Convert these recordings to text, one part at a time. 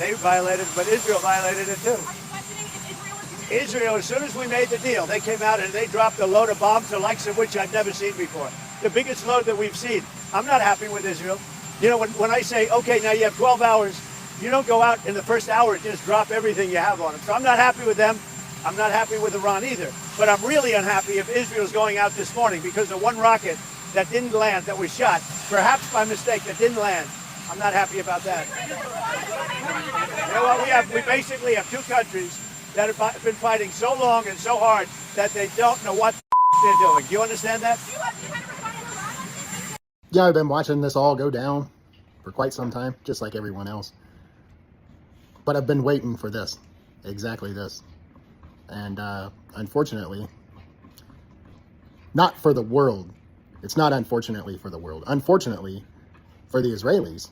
They violated, but Israel violated it too. Are you questioning if Israel was doing Israel, as soon as we made the deal, they came out and they dropped a load of bombs, the likes of which I've never seen before. The biggest load that we've seen. I'm not happy with Israel. You know, when I say, okay, now you have 12 hours, you don't go out in the first hour and just drop everything you have on them. So I'm not happy with them. I'm not happy with Iran either. But I'm really unhappy if Israel's going out this morning because of one rocket that didn't land, that was shot, perhaps by mistake, that didn't land. I'm not happy about that. You know what? We basically have two countries that have been fighting so long and so hard that they don't know what they're doing. Do you understand that? Yeah, I've been watching this all go down for quite some time, just like everyone else. But I've been waiting for this, exactly this. And unfortunately, not for the world. It's not unfortunately for the world. Unfortunately for the Israelis,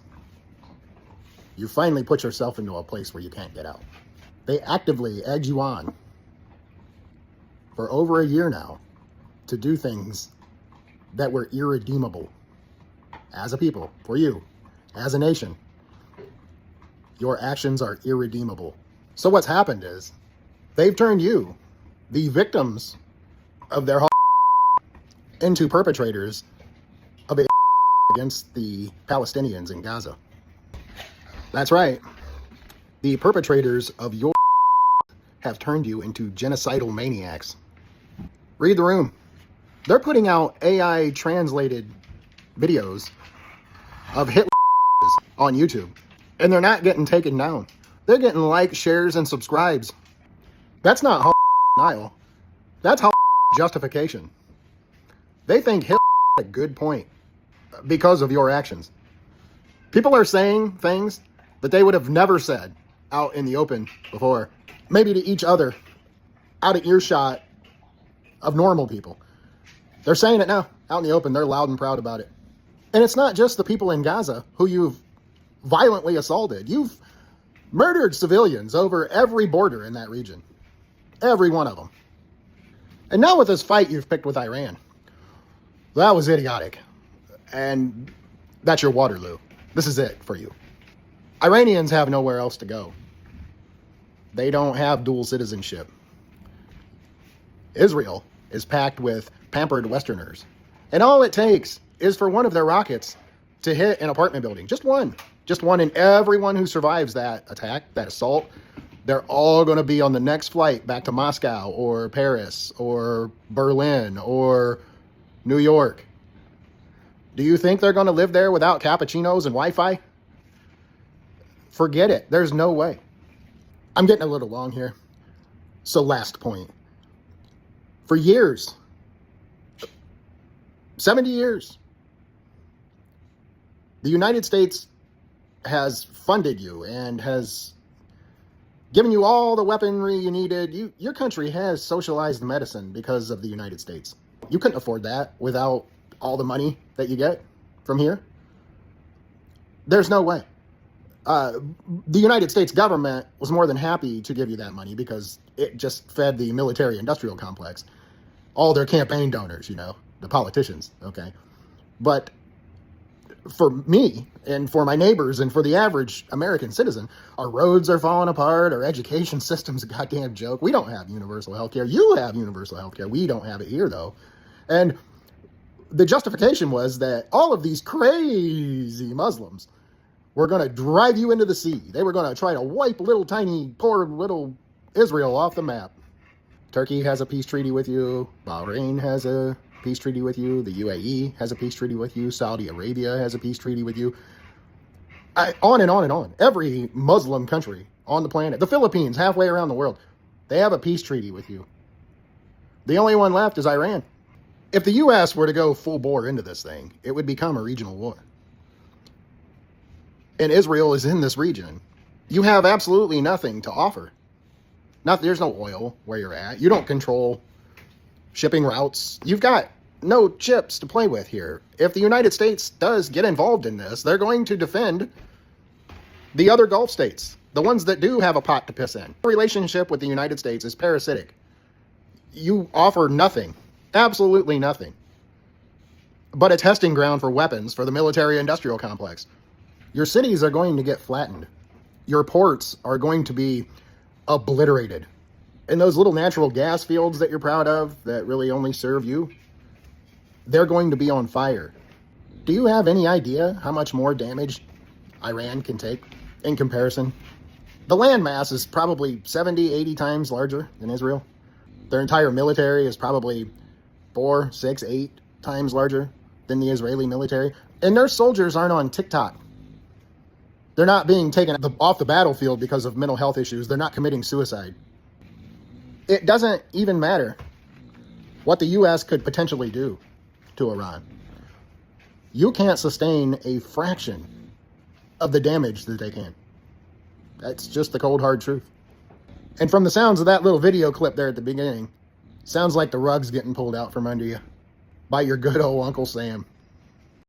you finally put yourself into a place where you can't get out. They actively egg you on for over a year now to do things that were irredeemable as a people, for you, as a nation. Your actions are irredeemable. So what's happened is they've turned you, the victims of their into perpetrators of a against the Palestinians in Gaza. That's right. The perpetrators of your have turned you into genocidal maniacs. Read the room. They're putting out AI translated videos of Hitler on YouTube, and they're not getting taken down. They're getting likes, shares, and subscribes. That's not denial. That's justification. They think Hitler had a good point because of your actions. People are saying things that they would have never said out in the open before, maybe to each other, out of earshot of normal people. They're saying it now, out in the open. They're loud and proud about it. And it's not just the people in Gaza who you've violently assaulted. You've murdered civilians over every border in that region. Every one of them. And now with this fight you've picked with Iran, that was idiotic. And that's your Waterloo. This is it for you. Iranians have nowhere else to go. They don't have dual citizenship. Israel is packed with pampered Westerners. And all it takes is for one of their rockets to hit an apartment building. Just one. Just one. And everyone who survives that attack, that assault, they're all going to be on the next flight back to Moscow or Paris or Berlin or New York. Do you think they're going to live there without cappuccinos and Wi-Fi? Forget it. There's no way. I'm getting a little long here. So last point. For years, 70 years, the United States has funded you and has given you all the weaponry you needed. Your country has socialized medicine because of the United States. You couldn't afford that without all the money that you get from here. There's no way. The United States government was more than happy to give you that money because it just fed the military-industrial complex. All their campaign donors, you know, the politicians, okay? But for me and for my neighbors and for the average American citizen, our roads are falling apart, our education system's a goddamn joke. We don't have universal health care. You have universal health care. We don't have it here, though. And the justification was that all of these crazy Muslims were going to drive you into the sea. They were going to try to wipe little tiny, poor little Israel off the map. Turkey has a peace treaty with you. Bahrain has a peace treaty with you. The UAE has a peace treaty with you. Saudi Arabia has a peace treaty with you. On and on and on. Every Muslim country on the planet. The Philippines, halfway around the world. They have a peace treaty with you. The only one left is Iran. If the U.S. were to go full bore into this thing, it would become a regional war. And Israel is in this region. You have absolutely nothing to offer. There's no oil where you're at. You don't control shipping routes. You've got no chips to play with here. If the United States does get involved in this, they're going to defend the other Gulf states, the ones that do have a pot to piss in. The relationship with the United States is parasitic. You offer nothing, absolutely nothing, but a testing ground for weapons for the military-industrial complex. Your cities are going to get flattened. Your ports are going to be obliterated. And those little natural gas fields that you're proud of that really only serve you, they're going to be on fire. Do you have any idea how much more damage Iran can take in comparison? The landmass is probably 70, 80 times larger than Israel. Their entire military is probably 4, 6, 8 times larger than the Israeli military. And their soldiers aren't on TikTok. They're not being taken off the battlefield because of mental health issues. They're not committing suicide. It doesn't even matter what the U.S. could potentially do to Iran. You can't sustain a fraction of the damage that they can. That's just the cold, hard truth. And from the sounds of that little video clip there at the beginning, sounds like the rug's getting pulled out from under you by your good old Uncle Sam.